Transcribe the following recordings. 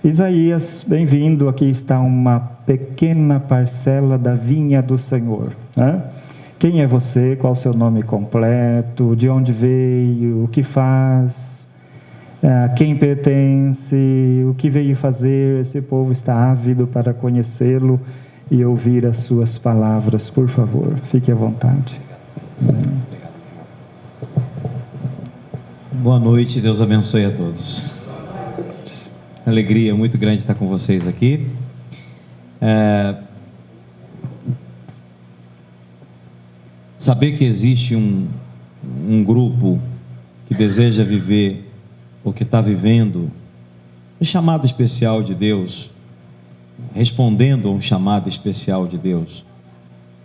Isaías, bem-vindo. Aqui está uma pequena parcela da vinha do Senhor, né? Quem é você? Qual o seu nome completo? De onde veio? O que faz? A quem pertence? O que veio fazer? Esse povo está ávido para conhecê-lo e ouvir as suas palavras. Por favor, fique à vontade. Boa noite, Deus abençoe a todos. Alegria muito grande estar com vocês aqui. Saber que existe um grupo que deseja viver ou que está vivendo um chamado especial de Deus, respondendo a um chamado especial de Deus,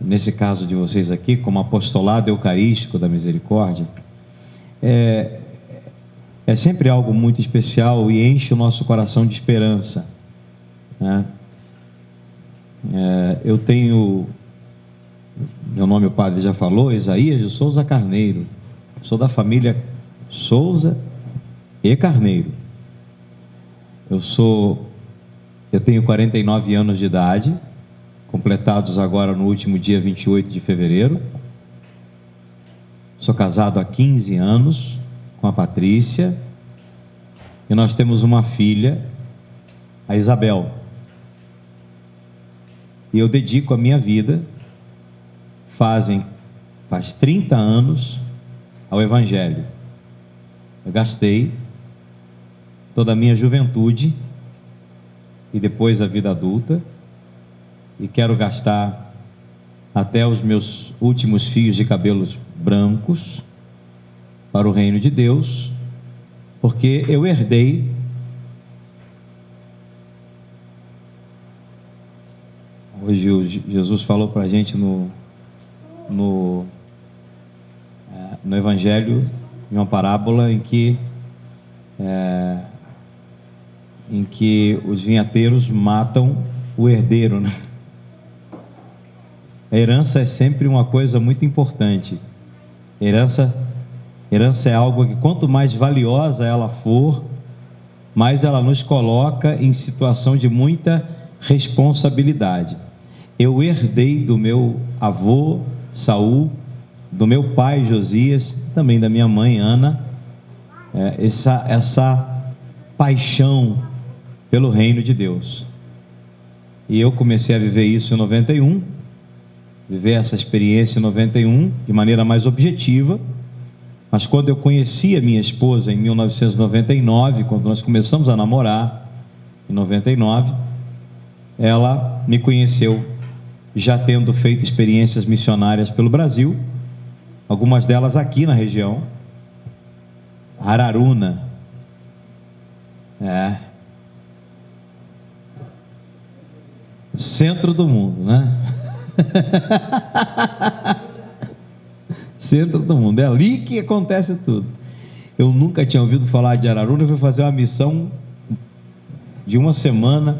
nesse caso de vocês aqui, como apostolado eucarístico da misericórdia, é sempre algo muito especial e enche o nosso coração de esperança, né? Eu tenho, meu nome o padre já falou, Isaías de Souza Carneiro, sou da família Souza e Carneiro. Eu tenho 49 anos de idade, completados agora no último dia 28 de fevereiro. Sou casado há 15 anos com a Patrícia, e nós temos uma filha, a Isabel. E eu dedico a minha vida, faz 30 anos, ao Evangelho. Eu gastei toda a minha juventude e depois a vida adulta, e quero gastar até os meus últimos fios de cabelos brancos para o reino de Deus, porque eu herdei hoje Jesus falou para a gente no Evangelho, em uma parábola em que os vinhateiros matam o herdeiro, né? A herança é sempre uma coisa muito importante. Herança é algo que, quanto mais valiosa ela for, mais ela nos coloca em situação de muita responsabilidade. Eu herdei do meu avô Saul, do meu pai Josias, também da minha mãe Ana, essa paixão pelo reino de Deus. E eu comecei a viver isso em 91, viver essa experiência em 91 de maneira mais objetiva. Mas quando eu conheci a minha esposa em 1999, quando nós começamos a namorar, em 99, ela me conheceu já tendo feito experiências missionárias pelo Brasil, algumas delas aqui na região, Araruna, centro do mundo, né? Centro do mundo, é ali que acontece tudo. Eu nunca tinha ouvido falar de Araruna. Eu fui fazer uma missão de uma semana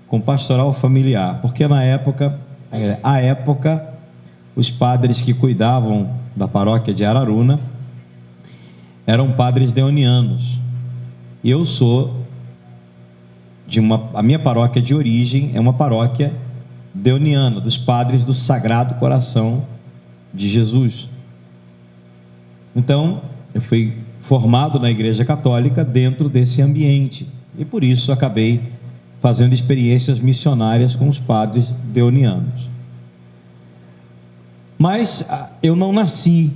com pastoral familiar, porque à época, os padres que cuidavam da paróquia de Araruna eram padres deonianos, e eu sou a minha paróquia de origem é uma paróquia deoniana, dos padres do Sagrado Coração de Jesus. Então, eu fui formado na Igreja Católica dentro desse ambiente, e por isso acabei fazendo experiências missionárias com os padres deonianos. Mas eu não nasci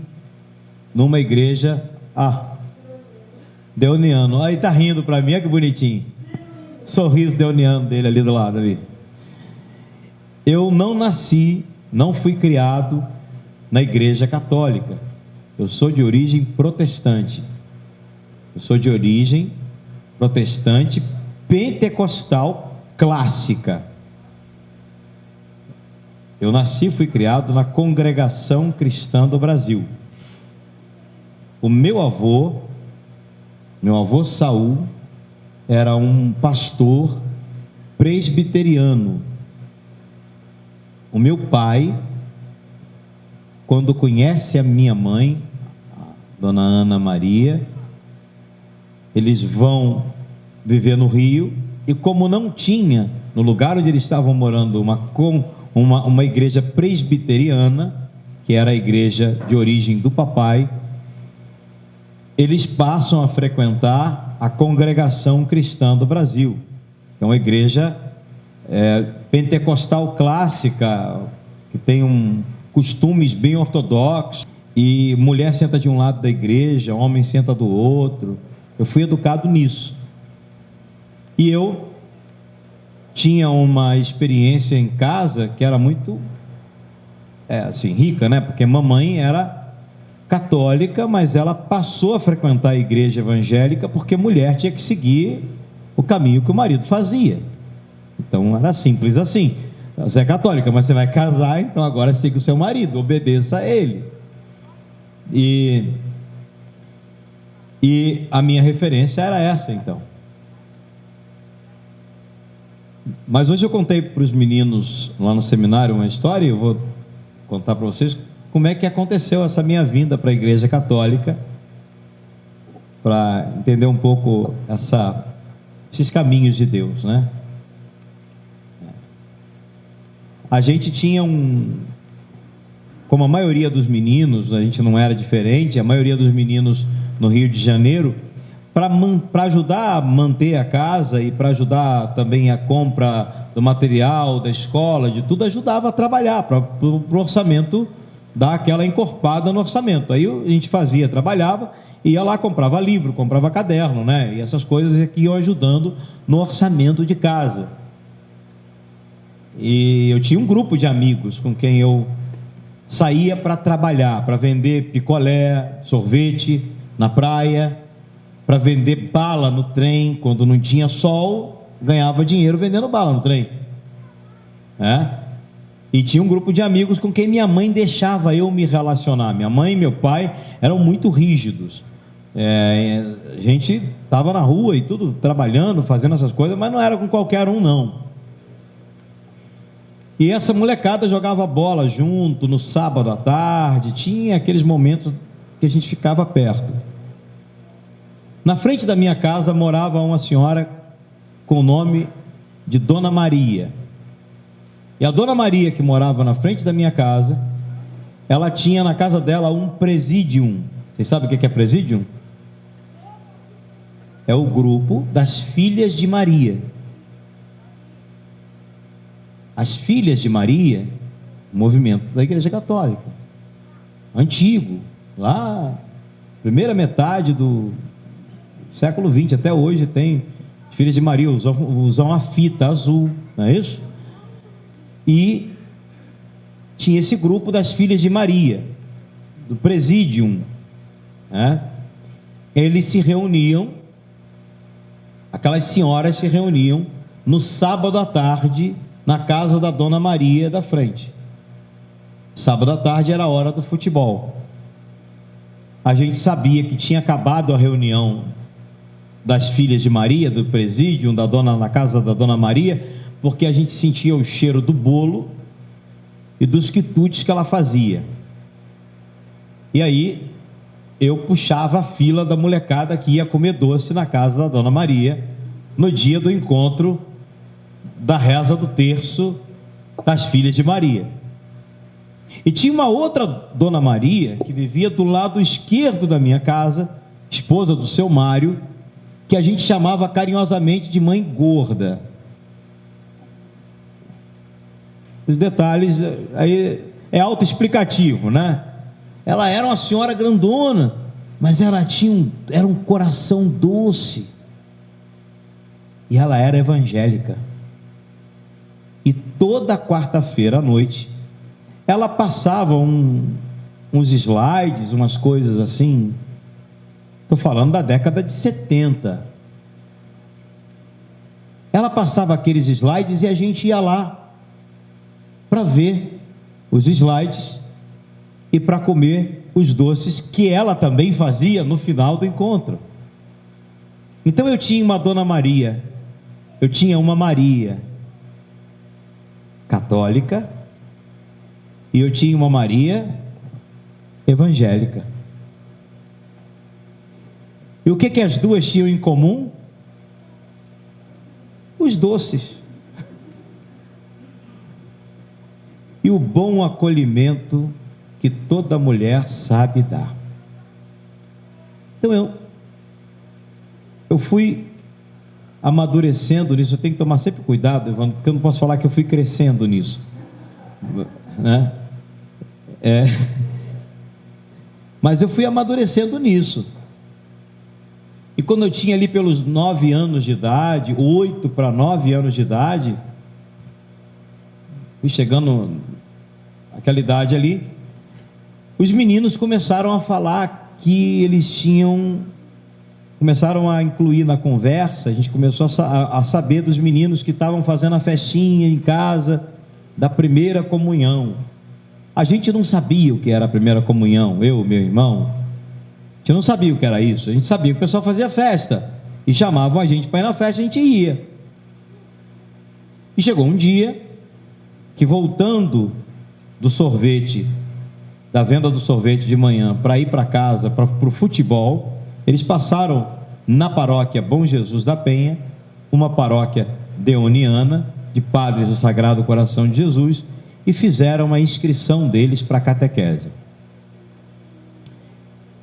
numa igreja deoniano. Aí tá rindo para mim, olha que bonitinho, sorriso deoniano dele ali do lado ali. Eu não fui criado na Igreja Católica. Eu sou de origem protestante. Pentecostal clássica. Eu fui criado na Congregação Cristã do Brasil. O meu avô Saul, era um pastor presbiteriano. O meu pai, quando conhece a minha mãe, a dona Ana Maria, eles vão viver no Rio, e como não tinha no lugar onde eles estavam morando uma igreja presbiteriana, que era a igreja de origem do papai, eles passam a frequentar a Congregação Cristã do Brasil, que é uma igreja pentecostal clássica, que tem costumes bem ortodoxos, e mulher senta de um lado da igreja, homem senta do outro. Eu fui educado nisso, e eu tinha uma experiência em casa que era muito assim, rica, né? Porque mamãe era católica, mas ela passou a frequentar a igreja evangélica porque mulher tinha que seguir o caminho que o marido fazia. Então era simples assim: você é católica, mas você vai casar, então agora siga o seu marido, obedeça a ele. E a minha referência era essa, então. Mas hoje eu contei para os meninos lá no seminário uma história, e eu vou contar para vocês como é que aconteceu essa minha vinda para a igreja católica, para entender um pouco esses caminhos de Deus, né? A gente tinha como a maioria dos meninos, a gente não era diferente, a maioria dos meninos no Rio de Janeiro, para ajudar a manter a casa e para ajudar também a compra do material, da escola, de tudo, ajudava a trabalhar, para o orçamento dar aquela encorpada no orçamento. Aí a gente trabalhava, ia lá, comprava livro, comprava caderno, né? E essas coisas que iam ajudando no orçamento de casa. E eu tinha um grupo de amigos com quem eu saía para trabalhar, para vender picolé, sorvete na praia, para vender bala no trem. Quando não tinha sol, ganhava dinheiro vendendo bala no trem, E tinha um grupo de amigos com quem minha mãe deixava eu me relacionar. Minha mãe e meu pai eram muito rígidos. A gente estava na rua e tudo, trabalhando, fazendo essas coisas, mas não era com qualquer um, não. E essa molecada jogava bola junto no sábado à tarde. Tinha aqueles momentos que a gente ficava perto. Na frente da minha casa morava uma senhora com o nome de Dona Maria. E a Dona Maria, que morava na frente da minha casa, ela tinha na casa dela um presídium. Vocês sabem o que é presídium? É o grupo das Filhas de Maria. As Filhas de Maria, movimento da Igreja Católica, antigo, lá, primeira metade do século XX, até hoje tem Filhas de Maria, usam a fita azul, não é isso? E tinha esse grupo das Filhas de Maria, do Presídium, Eles se reuniam, aquelas senhoras se reuniam no sábado à tarde, na casa da Dona Maria da frente. Sábado à tarde era a hora do futebol. A gente sabia que tinha acabado a reunião das Filhas de Maria, do presídio, na casa da Dona Maria, porque a gente sentia o cheiro do bolo e dos quitutes que ela fazia. E aí eu puxava a fila da molecada que ia comer doce na casa da Dona Maria, no dia do encontro da reza do terço das Filhas de Maria. E tinha uma outra Dona Maria que vivia do lado esquerdo da minha casa, esposa do seu Mário, que a gente chamava carinhosamente de Mãe Gorda. Os detalhes aí é autoexplicativo, né? Ela era uma senhora grandona, mas ela era um coração doce, e ela era evangélica. E toda quarta-feira à noite ela passava uns slides, umas coisas assim. Estou falando da década de 70. Ela passava aqueles slides e a gente ia lá para ver os slides e para comer os doces que ela também fazia no final do encontro. Então eu tinha uma Dona Maria, eu tinha uma Maria católica e eu tinha uma Maria evangélica. E o que as duas tinham em comum? coisas doces. E o bom acolhimento que toda mulher sabe dar. Então eu fui amadurecendo nisso. Eu tenho que tomar sempre cuidado, Evandro, porque eu não posso falar que eu fui crescendo nisso, né? Mas eu fui amadurecendo nisso. E quando eu tinha ali pelos 9 anos de idade, 8 para 9 anos de idade, fui chegando àquela idade ali, os meninos começaram a falar que eles começaram a incluir na conversa. A gente começou a saber dos meninos que estavam fazendo a festinha em casa da primeira comunhão. A gente não sabia o que era a primeira comunhão, eu, meu irmão, a gente não sabia o que era isso. A gente sabia que o pessoal fazia festa e chamavam a gente para ir na festa, a gente ia. E chegou um dia que, voltando do sorvete, da venda do sorvete de manhã, para ir para casa, para o futebol, eles passaram na paróquia Bom Jesus da Penha, uma paróquia deoniana, de padres do Sagrado Coração de Jesus, e fizeram a inscrição deles para a catequese.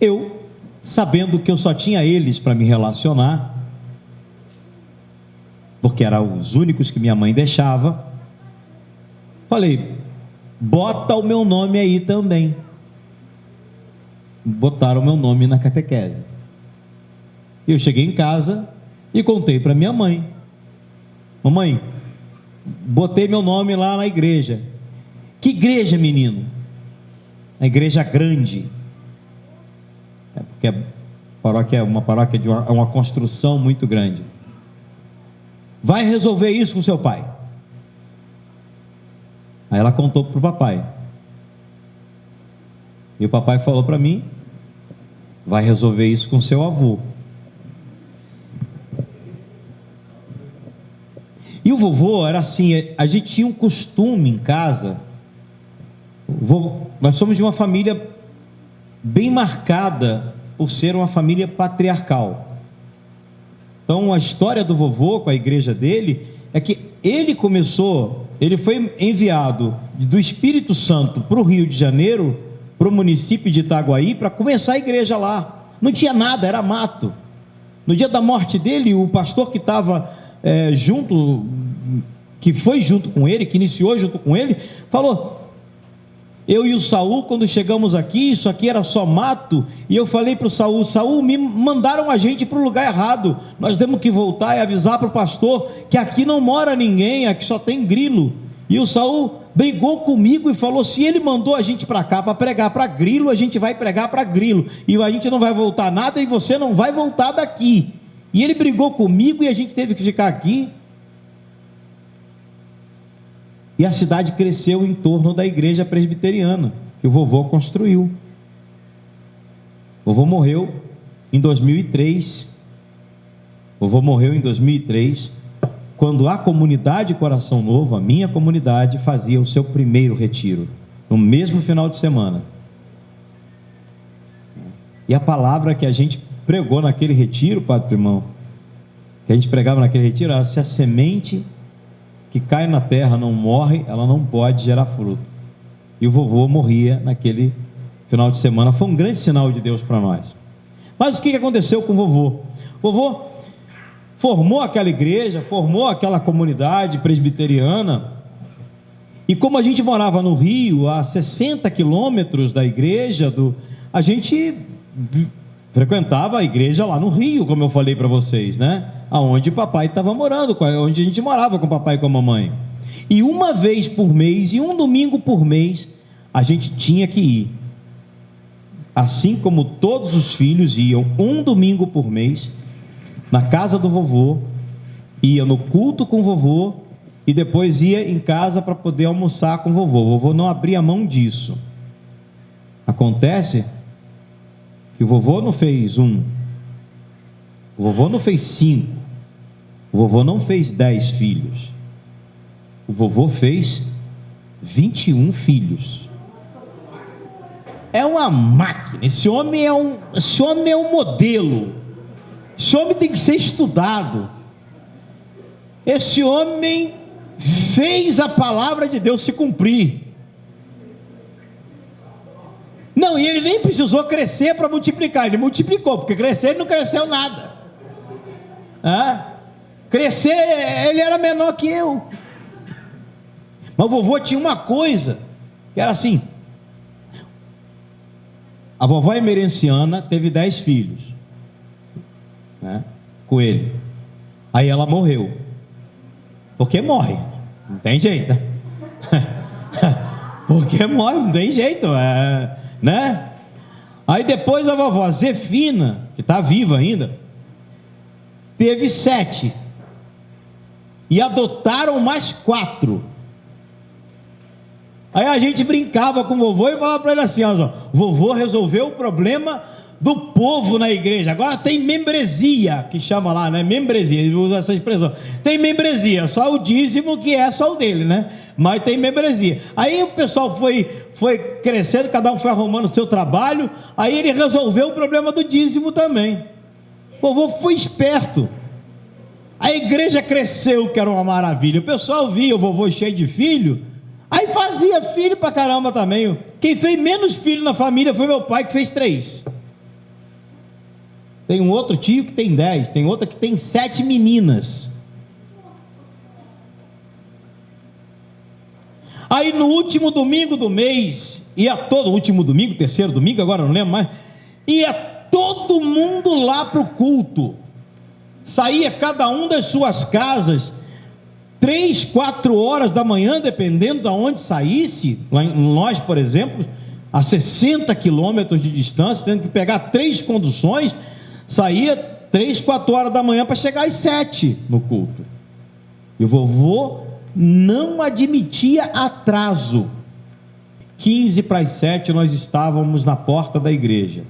Eu, sabendo que eu só tinha eles para me relacionar, porque eram os únicos que minha mãe deixava, falei: bota o meu nome aí também. Botaram o meu nome na catequese. Eu cheguei em casa e contei para minha mãe: mamãe, botei meu nome lá na igreja. Que igreja, menino? A igreja grande. Porque a paróquia é uma paróquia de uma construção muito grande. Vai resolver isso com seu pai. Aí ela contou para o papai. E o papai falou para mim: vai resolver isso com seu avô. E o vovô era assim, a gente tinha um costume em casa. Nós somos de uma família bem marcada por ser uma família patriarcal. Então a história do vovô com a igreja dele é que ele foi enviado do Espírito Santo para o Rio de Janeiro, para o município de Itaguaí, para começar a igreja lá. Não tinha nada, era mato. No dia da morte dele, o pastor que estava que foi junto com ele, que iniciou junto com ele, falou: eu e o Saul, quando chegamos aqui, isso aqui era só mato, e eu falei para o Saul: Saul, me mandaram a gente para o lugar errado, nós temos que voltar e avisar para o pastor que aqui não mora ninguém, aqui só tem grilo. E o Saul brigou comigo e falou: se ele mandou a gente para cá para pregar para grilo, a gente vai pregar para grilo, e a gente não vai voltar nada, e você não vai voltar daqui. E ele brigou comigo e a gente teve que ficar aqui. E a cidade cresceu em torno da igreja presbiteriana que o vovô construiu. O vovô morreu em 2003. Quando a comunidade Coração Novo, a minha comunidade, fazia o seu primeiro retiro, no mesmo final de semana. E a palavra que a gente pregou naquele retiro, Padre Primão, que a gente pregava naquele retiro, era: se a semente que cai na terra não morre, ela não pode gerar fruto. E o vovô morria naquele final de semana. Foi um grande sinal de Deus para nós. Mas o que aconteceu com o vovô? O vovô formou aquela igreja, formou aquela comunidade presbiteriana, e como a gente morava no Rio, a 60 quilômetros da igreja, a gente frequentava a igreja lá no Rio, como eu falei para vocês, né? Aonde o papai estava morando, onde a gente morava com o papai e com a mamãe. E uma vez por mês, e um domingo por mês, a gente tinha que ir. Assim como todos os filhos iam um domingo por mês na casa do vovô, ia no culto com o vovô, e depois ia em casa para poder almoçar com o vovô. O vovô não abria mão disso. Acontece que o vovô não fez o vovô não fez 5, o vovô não fez 10 filhos, o vovô fez 21 filhos. É uma máquina. Esse homem é um modelo. Esse homem tem que ser estudado. esse homem fez a palavra de Deus se cumprir. Não, e ele nem precisou crescer para multiplicar, ele multiplicou, porque crescer ele não cresceu nada. Crescer, ele era menor que eu. Mas o vovô tinha uma coisa, que era assim: a vovó emerenciana teve 10 filhos, com ele. Aí ela morreu, porque morre, não tem jeito, porque morre, não tem jeito, né? Aí depois a vovó Zefina, que está viva ainda, teve 7, e adotaram mais 4. Aí a gente brincava com o vovô e falava para ele assim: ó, vovô resolveu o problema do povo na igreja, agora tem membresia, que chama lá, né? Membresia, ele usa essa expressão, tem membresia, só o dízimo que é só o dele, né? Mas tem membresia. Aí o pessoal foi crescendo, cada um foi arrumando o seu trabalho, aí ele resolveu o problema do dízimo também. O vovô foi esperto, a igreja cresceu, que era uma maravilha, o pessoal via o vovô cheio de filho, aí fazia filho pra caramba também. Quem fez menos filho na família foi meu pai, que fez 3. Tem um outro tio que tem 10, tem outra que tem 7 meninas. Aí no último domingo do mês, ia todo último domingo, terceiro domingo, agora não lembro mais, ia todo mundo lá para o culto. Saía cada um das suas casas 3, 4 horas da manhã, dependendo de onde saísse. Lá nós, por exemplo, a 60 quilômetros de distância, tendo que pegar 3 conduções, saía 3, 4 horas da manhã para chegar às 7 no culto. E o vovô não admitia atraso. 15 para as 7 nós estávamos na porta da igreja.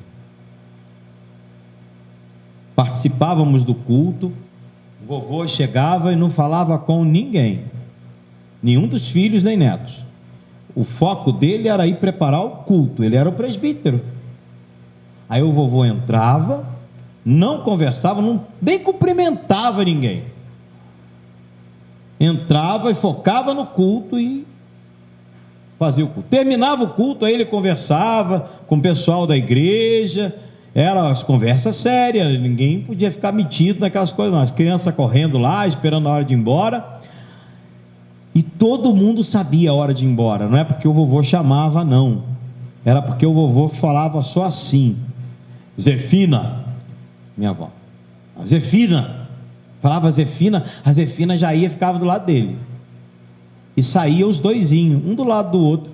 Participávamos do culto. O vovô chegava e não falava com ninguém, nenhum dos filhos nem netos. O foco dele era ir preparar o culto, ele era o presbítero. Aí o vovô entrava, não conversava, nem cumprimentava ninguém. Entrava e focava no culto e fazia o culto. Terminava o culto, aí ele conversava com o pessoal da igreja. Eram as conversas sérias, ninguém podia ficar metido naquelas coisas, não. As crianças correndo lá, esperando a hora de ir embora, e todo mundo sabia a hora de ir embora. Não é porque o vovô chamava, não, era porque o vovô falava só assim: Zefina, minha avó, a Zefina, falava Zefina, a Zefina já ia, ficava do lado dele, e saía os doisinhos, um do lado do outro,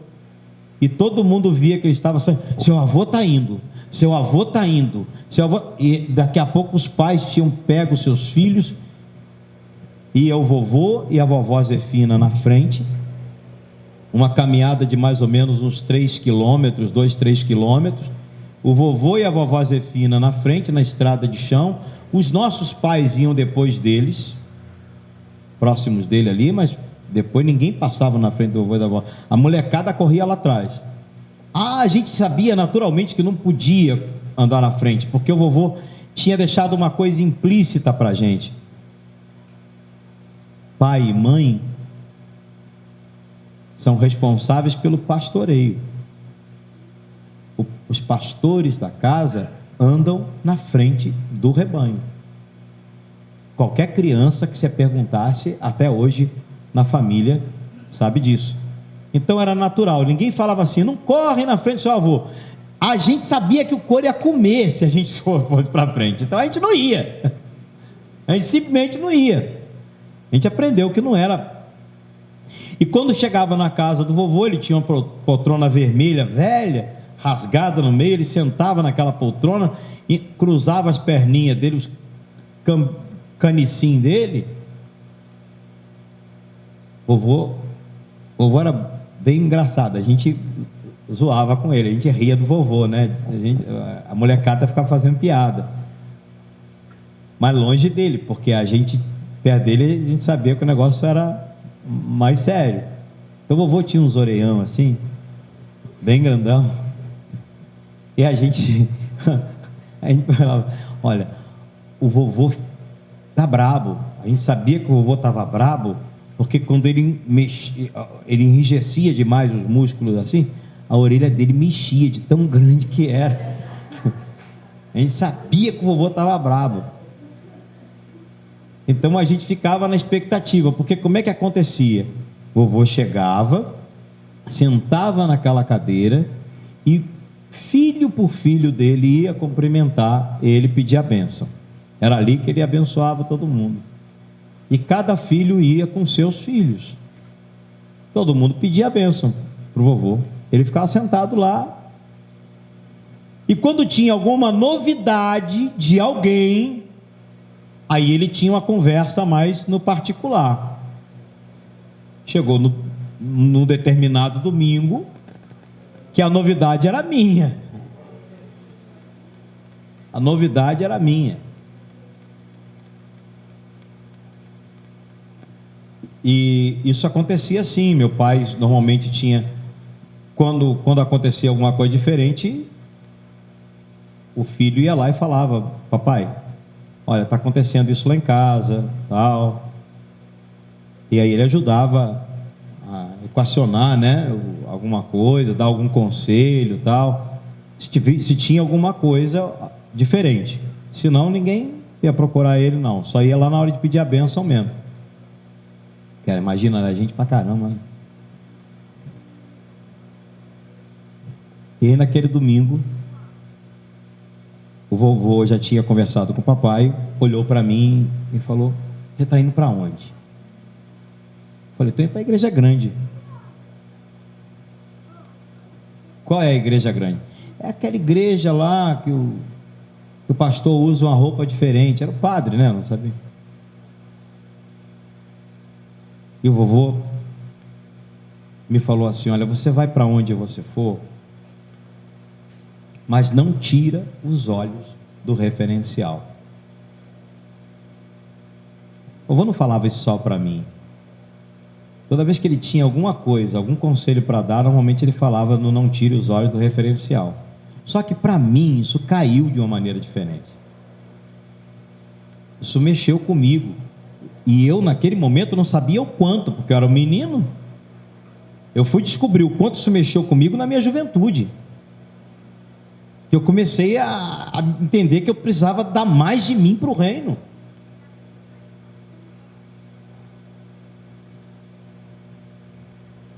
e todo mundo via que ele estava saindo. Seu avô está indo, seu avô está indo, seu avô... E daqui a pouco os pais tinham pego seus filhos, ia o vovô e a vovó Zefina na frente, uma caminhada de mais ou menos uns 3 quilômetros, 2, 3 quilômetros, o vovô e a vovó Zefina na frente, na estrada de chão, os nossos pais iam depois deles, próximos dele ali, mas depois ninguém passava na frente do vovô e da vovó, a molecada corria lá atrás. A gente sabia naturalmente que não podia andar na frente, porque o vovô tinha deixado uma coisa implícita para a gente: pai e mãe são responsáveis pelo pastoreio. Os pastores da casa andam na frente do rebanho. Qualquer criança que você perguntasse até hoje na família sabe disso. Então era natural, ninguém falava assim: não corre na frente do seu avô. A gente sabia que o couro ia comer se a gente fosse para frente, então a gente não ia, a gente simplesmente não ia. A gente aprendeu que não era. E quando chegava na casa do vovô, ele tinha uma poltrona vermelha, velha, rasgada no meio, ele sentava naquela poltrona e cruzava as perninhas dele, os canicinhos dele. Vovô era bem engraçado, a gente zoava com ele, a gente ria do vovô, né? A molecada ficava fazendo piada, mas longe dele, porque a gente, perto dele, a gente sabia que o negócio era mais sério. Então o vovô tinha uns orelhão assim, bem grandão, e a gente falava: olha, o vovô tá brabo. A gente sabia que o vovô estava brabo, porque quando ele mexia, ele enrijecia demais os músculos assim, a orelha dele mexia de tão grande que era. A gente sabia que o vovô estava brabo. Então a gente ficava na expectativa, porque como é que acontecia? O vovô chegava, sentava naquela cadeira e filho por filho dele ia cumprimentar ele, pedir a bênção. Era ali que ele abençoava todo mundo. E cada filho ia com seus filhos. Todo mundo pedia a bênção para o vovô. Ele ficava sentado lá. E quando tinha alguma novidade de alguém, aí ele tinha uma conversa mais no particular. Chegou no determinado domingo, que a novidade era minha. A novidade era minha. E isso acontecia assim. Meu pai normalmente tinha, quando acontecia alguma coisa diferente, o filho ia lá e falava: papai, olha, está acontecendo isso lá em casa, tal. E aí ele ajudava a equacionar, né, alguma coisa, dar algum conselho, tal, se tinha alguma coisa diferente. Senão ninguém ia procurar ele, não. Só ia lá na hora de pedir a bênção mesmo. Cara, imagina, a gente pra caramba, né? E aí, naquele domingo, o vovô já tinha conversado com o papai, olhou para mim e falou: você está indo para onde? Eu falei: estou indo para a igreja grande. Qual é a igreja grande? É aquela igreja lá que o pastor usa uma roupa diferente. Era o padre, né? Não sabia. E o vovô me falou assim: olha, você vai para onde você for, mas não tira os olhos do referencial. O vovô não falava isso só para mim. Toda vez que ele tinha alguma coisa, algum conselho para dar, normalmente ele falava no não tire os olhos do referencial. Só que para mim isso caiu de uma maneira diferente. Isso mexeu comigo. E eu naquele momento não sabia o quanto, porque eu era um menino. Eu fui descobrir o quanto isso mexeu comigo na minha juventude. Eu comecei a entender que eu precisava dar mais de mim para o reino.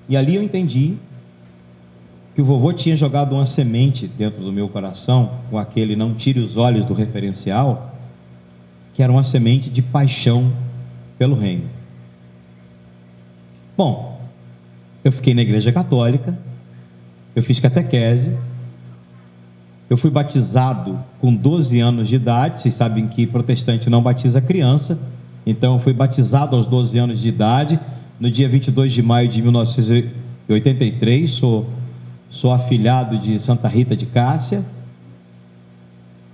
E ali eu entendi que o vovô tinha jogado uma semente dentro do meu coração, com aquele não tire os olhos do referencial, que era uma semente de paixão pelo reino. Bom, eu fiquei na igreja católica, eu fiz catequese, eu fui batizado com 12 anos de idade. Vocês sabem que protestante não batiza criança, então eu fui batizado aos 12 anos de idade, no dia 22 de maio de 1983, sou afilhado de Santa Rita de Cássia,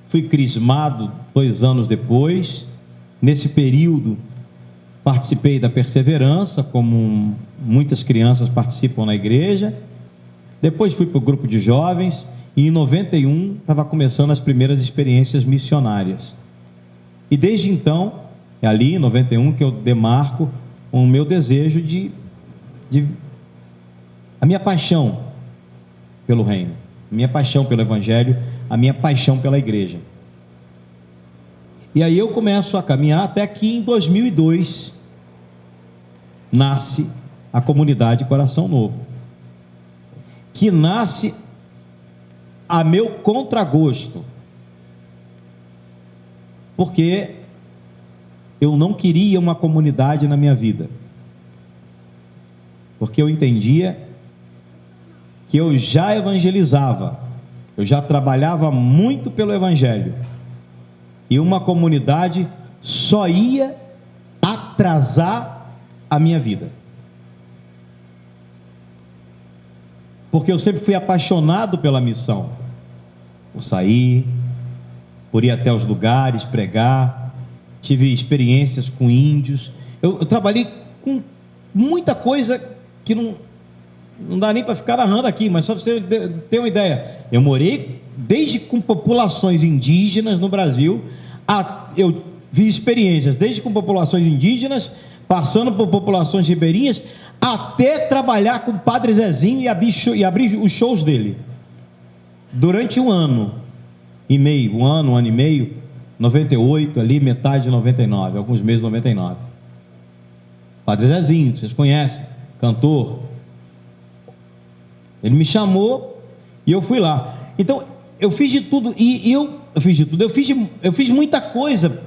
fui crismado 2 anos depois. Nesse período participei da perseverança, como muitas crianças participam na igreja. Depois fui para o grupo de jovens, e em 91 estava começando as primeiras experiências missionárias. E desde então, é ali em 91 que eu demarco o meu desejo a minha paixão pelo reino, a minha paixão pelo evangelho, a minha paixão pela igreja. E aí eu começo a caminhar até que em 2002 nasce a comunidade Coração Novo, que nasce a meu contragosto, porque eu não queria uma comunidade na minha vida, porque eu entendia que eu já evangelizava, eu já trabalhava muito pelo evangelho, e uma comunidade só ia atrasar a minha vida, porque eu sempre fui apaixonado pela missão, por sair, por ir até os lugares, pregar. Tive experiências com índios. Eu trabalhei com muita coisa que não dá nem para ficar narrando aqui, mas só para você ter uma ideia. Eu morei desde com populações indígenas no Brasil. Eu fiz experiências, desde com populações indígenas, passando por populações ribeirinhas, até trabalhar com o Padre Zezinho e abrir os shows dele. Durante um ano e meio, um ano e meio, 98 ali, metade de 99, alguns meses de 99. Padre Zezinho, que vocês conhecem, cantor. Ele me chamou e eu fui lá. Então, eu fiz de tudo, eu fiz muita coisa.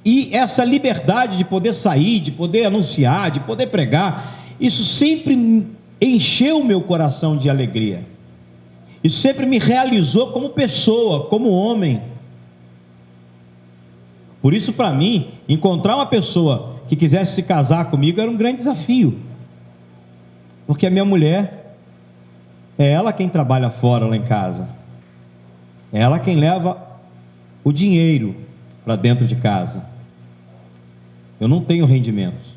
E essa liberdade de poder sair, de poder anunciar, de poder pregar, isso sempre encheu o meu coração de alegria. Isso sempre me realizou como pessoa, como homem. Por isso, para mim, encontrar uma pessoa que quisesse se casar comigo era um grande desafio. Porque a minha mulher, é ela quem trabalha fora lá em casa. É ela quem leva o dinheiro para dentro de casa. Eu não tenho rendimentos.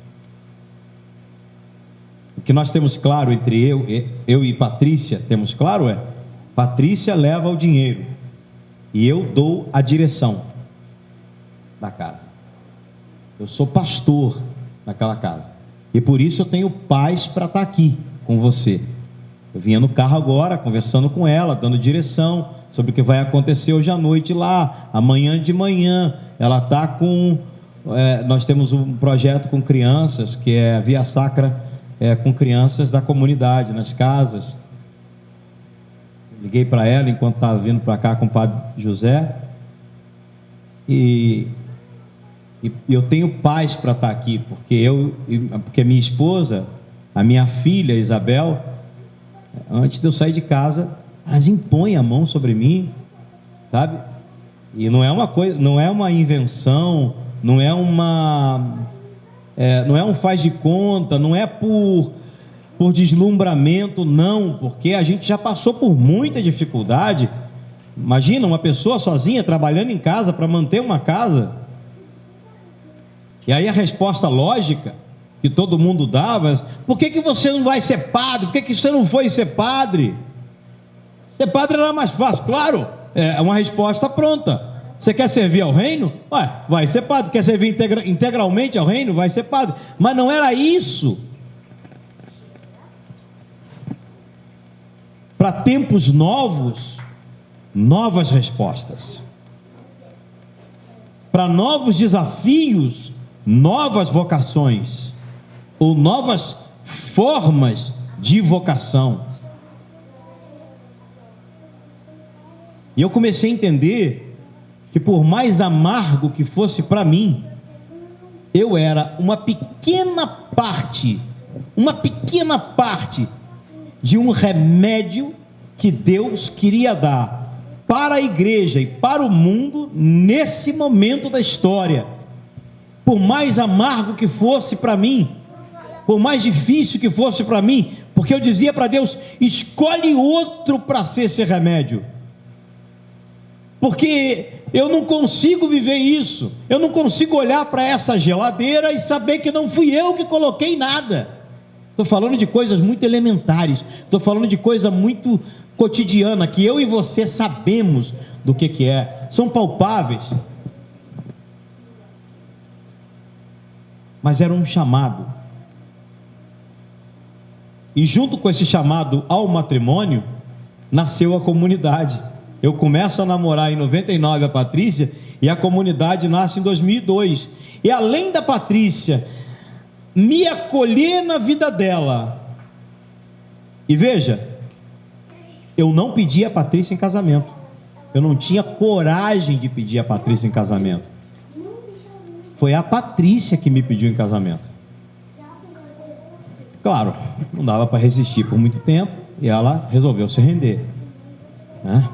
O que nós temos claro entre eu e Patrícia, temos claro Patrícia leva o dinheiro e eu dou a direção da casa. Eu sou pastor naquela casa e por isso eu tenho paz para estar aqui com você. Eu vinha no carro agora, conversando com ela, dando direção sobre o que vai acontecer hoje à noite lá, amanhã de manhã. Ela está com... nós temos um projeto com crianças, que é a Via Sacra, com crianças da comunidade, nas casas. Liguei para ela enquanto estava vindo para cá com o Padre José, e eu tenho paz para estar aqui, porque minha esposa, a minha filha Isabel, antes de eu sair de casa, elas impõem a mão sobre mim, sabe? E não é uma coisa, não é uma invenção, não é um faz de conta, não é por deslumbramento, não, porque a gente já passou por muita dificuldade. Imagina uma pessoa sozinha trabalhando em casa para manter uma casa, e aí a resposta lógica que todo mundo dava: por que você não vai ser padre? Por que você não foi ser padre? Ser padre era mais fácil. Claro, é uma resposta pronta. Você quer servir ao reino? Vai ser padre. Quer servir integralmente ao reino? Vai ser padre. Mas não era isso. Para tempos novos, novas respostas. Para novos desafios, novas vocações, ou novas formas de vocação. E eu comecei a entender que, por mais amargo que fosse para mim, eu era uma pequena parte de um remédio que Deus queria dar para a igreja e para o mundo nesse momento da história. Por mais amargo que fosse para mim, por mais difícil que fosse para mim, porque eu dizia para Deus: escolhe outro para ser esse remédio, porque eu não consigo viver isso, eu não consigo olhar para essa geladeira e saber que não fui eu que coloquei nada. Estou falando de coisas muito elementares, estou falando de coisa muito cotidiana, que eu e você sabemos do que é, são palpáveis, mas era um chamado, e junto com esse chamado ao matrimônio, nasceu a comunidade. Eu começo a namorar em 99 a Patrícia, e a comunidade nasce em 2002, e além da Patrícia me acolher na vida dela, e veja, eu não pedi a Patrícia em casamento, eu não tinha coragem de pedir a Patrícia em casamento, foi a Patrícia que me pediu em casamento. Claro, não dava para resistir por muito tempo, e ela resolveu se render, né?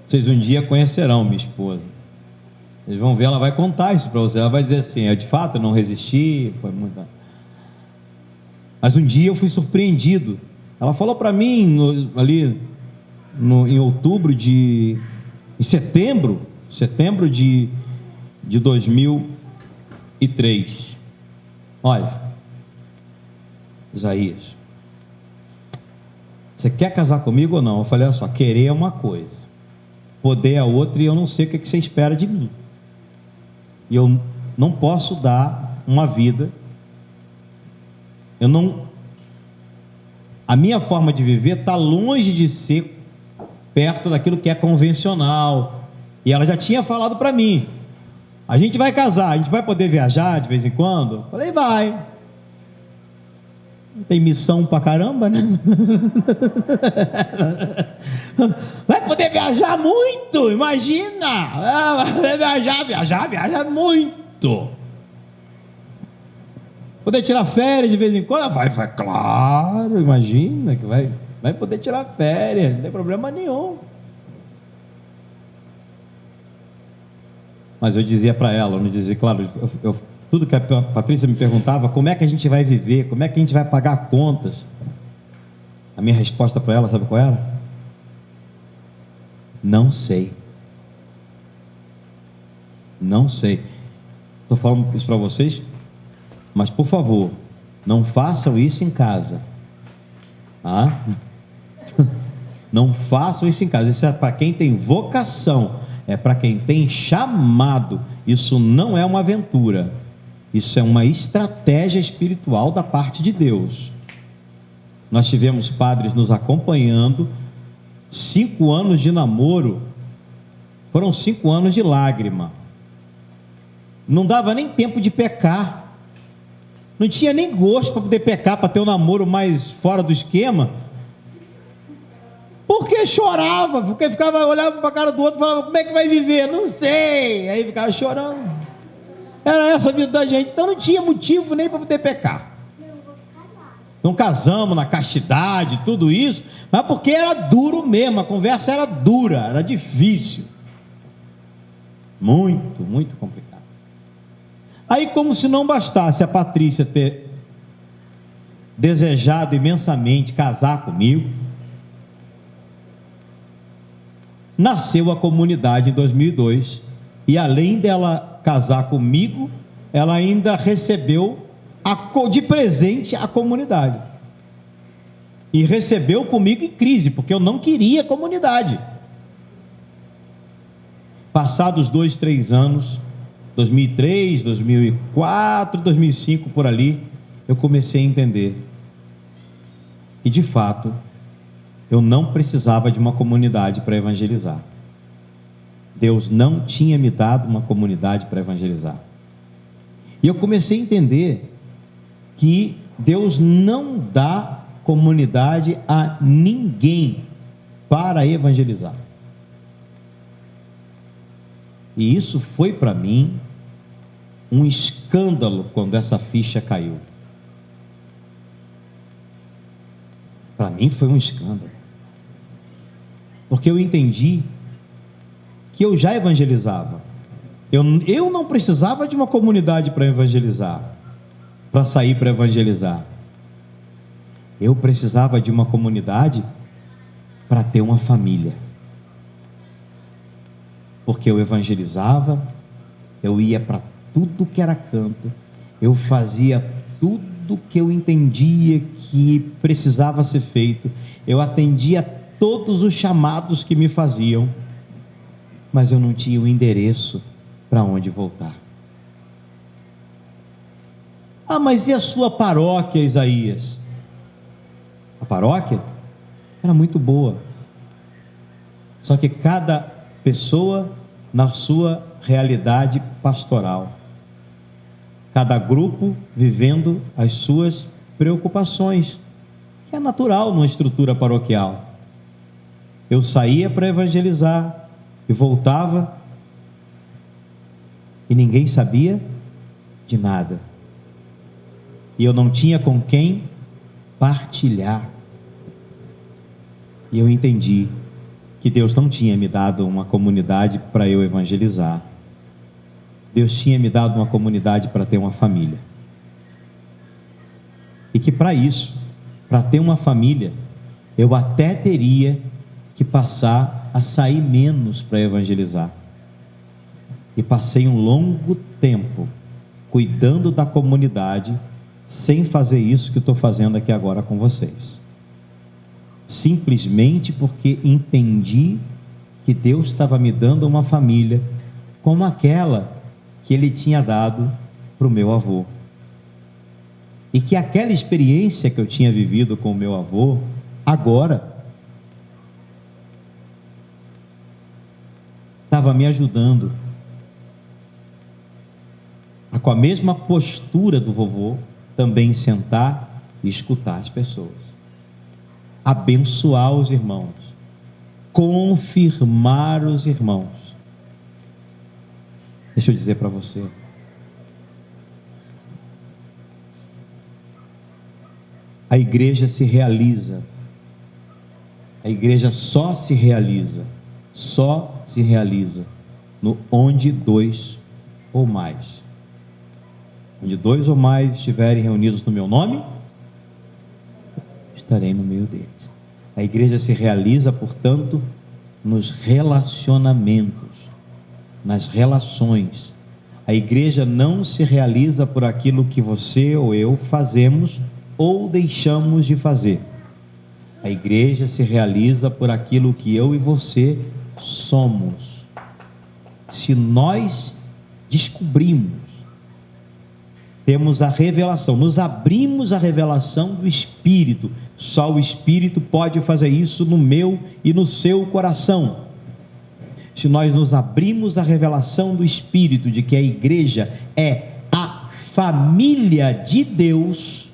Vocês um dia conhecerão minha esposa, vocês vão ver, ela vai contar isso para você, ela vai dizer assim: de fato eu não resisti, foi muito... Mas um dia eu fui surpreendido. Ela falou para mim em outubro em setembro de 2003, olha, Isaías, você quer casar comigo ou não? Eu falei: olha só, querer é uma coisa, poder é outra, e eu não sei o que você espera de mim. E eu não posso dar uma vida, a minha forma de viver está longe de ser perto daquilo que é convencional. E ela já tinha falado para mim: a gente vai casar, a gente vai poder viajar de vez em quando? Eu falei: vai. Tem missão pra caramba, né? Vai poder viajar muito, imagina! Vai poder viajar muito. Poder tirar férias de vez em quando? Vai, claro, imagina que vai poder tirar férias, não tem problema nenhum. Mas eu dizia para ela, eu não dizia, claro, tudo que a Patrícia me perguntava: como é que a gente vai viver, como é que a gente vai pagar contas? A minha resposta para ela, sabe qual era? Não sei. Não sei. Estou falando isso para vocês, mas por favor, não façam isso em casa. Não façam isso em casa. Isso é para quem tem vocação, é para quem tem chamado. Isso não é uma aventura. Isso é uma estratégia espiritual da parte de Deus. Nós tivemos padres nos acompanhando, 5 anos de namoro, foram 5 anos de lágrima. Não dava nem tempo de pecar, não tinha nem gosto para poder pecar, para ter um namoro mais fora do esquema, porque chorava, porque olhava para a cara do outro e falava: como é que vai viver? Não sei. Aí ficava chorando. Era essa a vida da gente. Então não tinha motivo nem para poder pecar. Não casamos na castidade, tudo isso, mas porque era duro mesmo, a conversa era dura, era difícil, muito complicado. Aí, como se não bastasse a Patrícia ter desejado imensamente casar comigo, nasceu a comunidade em 2002, e além dela casar comigo, ela ainda recebeu de presente a comunidade, e recebeu comigo em crise, porque eu não queria comunidade. Passados 2, 3 anos, 2003, 2004, 2005, por ali, eu comecei a entender que de fato eu não precisava de uma comunidade para evangelizar. Deus não tinha me dado uma comunidade para evangelizar. E eu comecei a entender que Deus não dá comunidade a ninguém para evangelizar. E isso foi para mim um escândalo quando essa ficha caiu. Para mim foi um escândalo, porque eu entendi que eu já evangelizava. Eu não precisava de uma comunidade para evangelizar, para sair para evangelizar. Eu precisava de uma comunidade para ter uma família, porque eu evangelizava, eu ia para tudo que era canto, eu fazia tudo que eu entendia que precisava ser feito, eu atendia todos os chamados que me faziam, mas eu não tinha o endereço para onde voltar. Mas e a sua paróquia, Isaías? A paróquia era muito boa, só que cada pessoa na sua realidade pastoral, cada grupo vivendo as suas preocupações, que é natural numa estrutura paroquial. Eu saía para evangelizar e voltava e ninguém sabia de nada, e eu não tinha com quem partilhar. E eu entendi que Deus não tinha me dado uma comunidade para eu evangelizar. Deus tinha me dado uma comunidade para ter uma família. E que para isso, para ter uma família, eu até teria que passar a sair menos para evangelizar. E passei um longo tempo cuidando da comunidade, sem fazer isso que estou fazendo aqui agora com vocês. simplesmente porque entendi que Deus estava me dando uma família como aquela que Ele tinha dado para o meu avô. E que aquela experiência que eu tinha vivido com o meu avô, agora, estava me ajudando a, com a mesma postura do vovô, também sentar e escutar as pessoas, abençoar os irmãos, confirmar os irmãos. Deixa eu dizer para você, a igreja se realiza, a igreja só se realiza no onde dois ou mais. Onde dois ou mais estiverem reunidos no meu nome, estarei no meio deles. A igreja se realiza, portanto, nos relacionamentos, nas relações. A igreja não se realiza por aquilo que você ou eu fazemos ou deixamos de fazer. A igreja se realiza por aquilo que eu e você somos. Se nós descobrimos, temos a revelação, nos abrimos à revelação do Espírito. Só o Espírito pode fazer isso no meu e no seu coração. Se nós nos abrimos à revelação do Espírito de que a igreja é a família de Deus,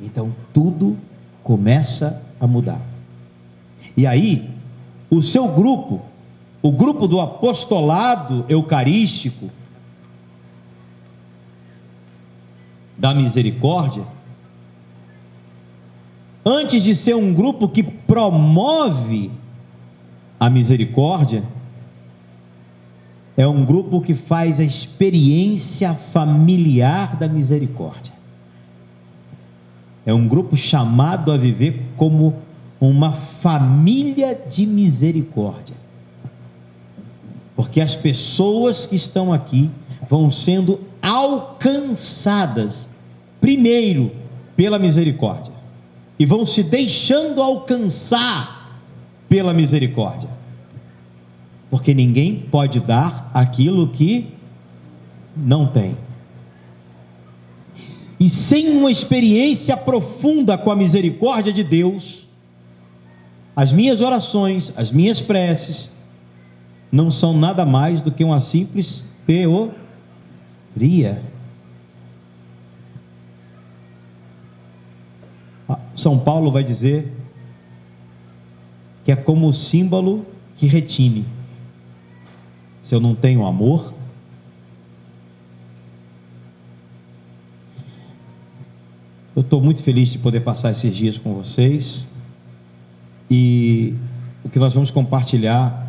então tudo começa a mudar. E aí, o seu grupo, o grupo do apostolado eucarístico da misericórdia, antes de ser um grupo que promove a misericórdia, é um grupo que faz a experiência familiar da misericórdia. É um grupo chamado a viver como uma família de misericórdia. Porque as pessoas que estão aqui vão sendo alcançadas, primeiro, pela misericórdia, e vão se deixando alcançar pela misericórdia, porque ninguém pode dar aquilo que não tem. E sem uma experiência profunda com a misericórdia de Deus, as minhas orações, as minhas preces, não são nada mais do que uma simples teoria. São Paulo vai dizer que é como o símbolo que retine. Se eu não tenho amor, eu estou muito feliz de poder passar esses dias com vocês, e o que nós vamos compartilhar,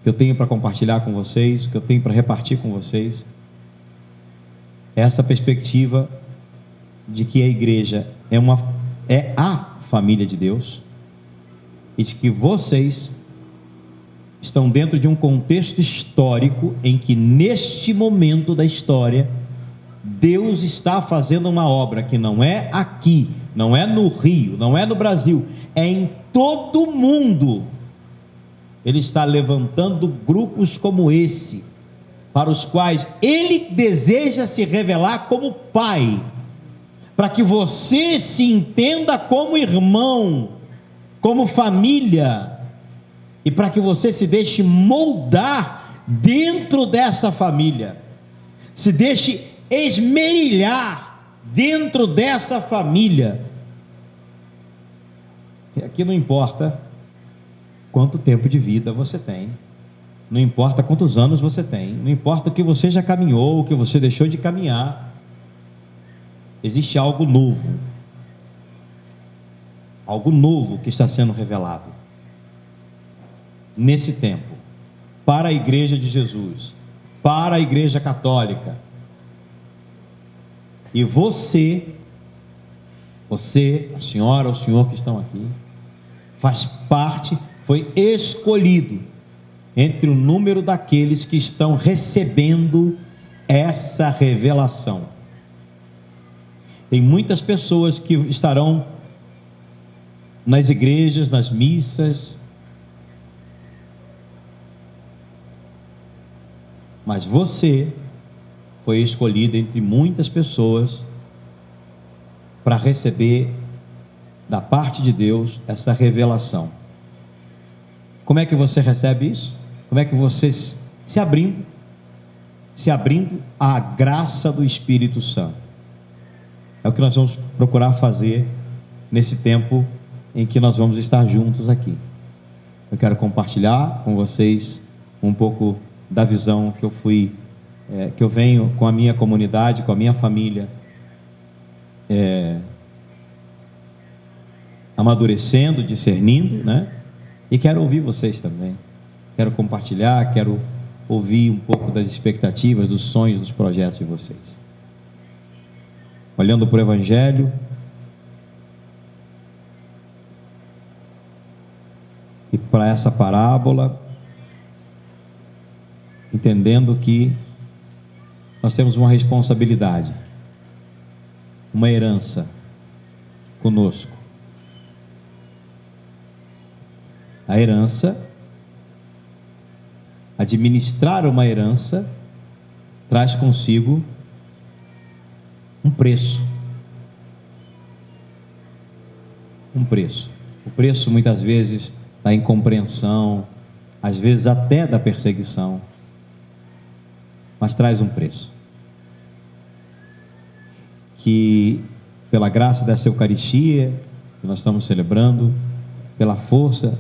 que eu tenho para compartilhar com vocês, que eu tenho para repartir com vocês, é essa perspectiva de que a igreja é a família de Deus, e de que vocês estão dentro de um contexto histórico em que, neste momento da história, Deus está fazendo uma obra que não é aqui, não é no Rio, não é no Brasil, é em todo o mundo. Ele está levantando grupos como esse, para os quais Ele deseja se revelar como Pai, para que você se entenda como irmão, como família, e para que você se deixe moldar dentro dessa família, se deixe esmerilhar dentro dessa família. E aqui não importa quanto tempo de vida você tem, não importa quantos anos você tem, não importa o que você já caminhou, o que você deixou de caminhar, existe algo novo que está sendo revelado nesse tempo, para a igreja de Jesus, para a igreja católica. E você, a senhora, o senhor que estão aqui, faz parte, foi escolhido entre o número daqueles que estão recebendo essa revelação. Tem muitas pessoas que estarão nas igrejas, nas missas, mas você foi escolhido entre muitas pessoas para receber da parte de Deus essa revelação. Como é que você recebe isso? Como é que você se abrindo à graça do Espírito Santo? É o que nós vamos procurar fazer nesse tempo em que nós vamos estar juntos aqui. Eu quero compartilhar com vocês um pouco da visão que eu venho com a minha comunidade, com a minha família, amadurecendo, discernindo, né? E quero ouvir vocês também. Quero compartilhar, quero ouvir um pouco das expectativas, dos sonhos, dos projetos de vocês. Olhando para o Evangelho, e para essa parábola, entendendo que nós temos uma responsabilidade, uma herança conosco. A herança, administrar uma herança, traz consigo um preço. Um preço. O preço muitas vezes da incompreensão, às vezes até da perseguição, mas traz um preço. Que pela graça dessa Eucaristia que nós estamos celebrando, pela força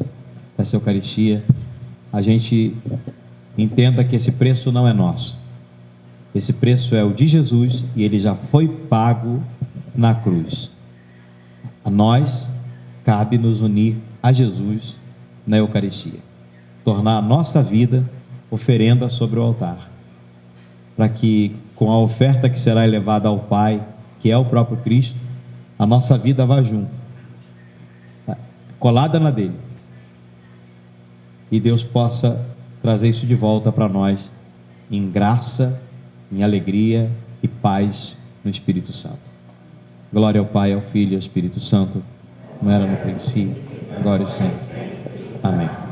dessa Eucaristia, a gente entenda que esse preço não é nosso. Esse preço é o de Jesus e ele já foi pago na cruz. A nós cabe nos unir a Jesus na Eucaristia, tornar a nossa vida oferenda sobre o altar, para que com a oferta que será elevada ao Pai, que é o próprio Cristo, a nossa vida vá junto, colada na dele, e Deus possa trazer isso de volta para nós em graça, em alegria e paz no Espírito Santo. Glória ao Pai, ao Filho e ao Espírito Santo, como era no princípio, agora e sempre. Amém.